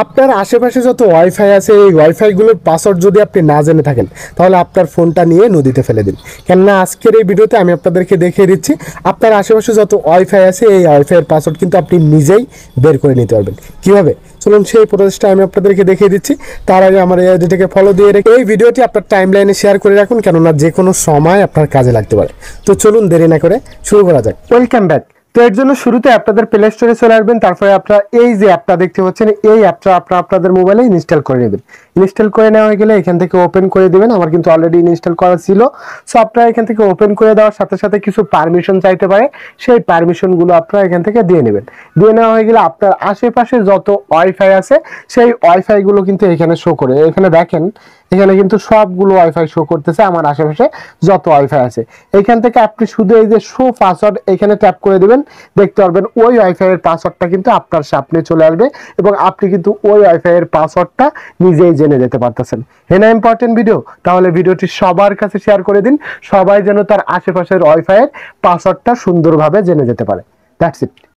আপনার আশেপাশে যত ওয়াইফাই আছে এই ওয়াইফাইগুলোর পাসওয়ার্ড যদি আপনি না জেনে থাকেন তাহলে আপনার ফোনটা নিয়ে নদীতে ফেলে দিন। কেননা আজকের এই ভিডিওতে আমি আপনাদেরকে দেখিয়ে দিচ্ছি আপনার আশেপাশে যত ওয়াইফাই আছে এই ওয়াইফাইয়ের পাসওয়ার্ড কিন্তু আপনি নিজেই বের করে নিতে পারবেন। কীভাবে চলুন সেই প্রসেসটা আমি আপনাদেরকে দেখিয়ে দিচ্ছি। তার আগে আমার এই আইডিটাকে ফলো দিয়ে রেখে এই ভিডিওটি আপনার টাইমলাইনে শেয়ার করে রাখুন, কেননা যে কোনো সময় আপনার কাজে লাগতে পারে। তো চলুন দেরি না করে শুরু করা যাক। Welcome back. তো এর জন্য শুরুতে আপনাদের প্লে স্টোরে চলে আসবেন, তারপরে আপনারা এই যে অ্যাপটা দেখতে পাচ্ছেন এই অ্যাপটা আপনাদের মোবাইলে ইনস্টল করে নেবেন। ইনস্টল করে নেওয়া হয়ে গেলে এখান থেকে ওপেন করে দিবেন। আমার কিন্তু অলরেডি ইনস্টল করা ছিল। সো আপনারা এখান থেকে ওপেন করে দেওয়ার সাথে সাথে কিছু পারমিশন চাইতে পারে, সেই পারমিশনগুলো আপনারা এখান থেকে দিয়ে নেবেন। দিয়ে নেওয়া হয়ে গেলে আপনার আশেপাশে যত ওয়াইফাই আছে সেই ওয়াইফাইগুলো কিন্তু এখানে শো করে। এখানে দেখেন এখানে কিন্তু সবগুলো ওয়াইফাই শো করতেছে আমার আশেপাশে যত ওয়াইফাই আছে। এখান থেকে আপনি শুধু এই যে শো পাসওয়ার্ড এখানে ট্যাপ করে দিবেন, দেখতে পারবেন ওই ওয়াইফাই এর পাসওয়ার্ডটা কিন্তু আপনার সামনে চলে আসবে এবং আপনি কিন্তু ওই ওয়াইফাই এর পাসওয়ার্ডটা নিজেই জেনে যেতে পারতেছেন। হেনা ইম্পর্টেন্ট ভিডিও, তাহলে ভিডিওটি সবার কাছে শেয়ার করে দিন, সবাই যেন তার আশেপাশের ওয়াইফাই এর পাসওয়ার্ডটা সুন্দরভাবে জেনে যেতে পারে। That's it.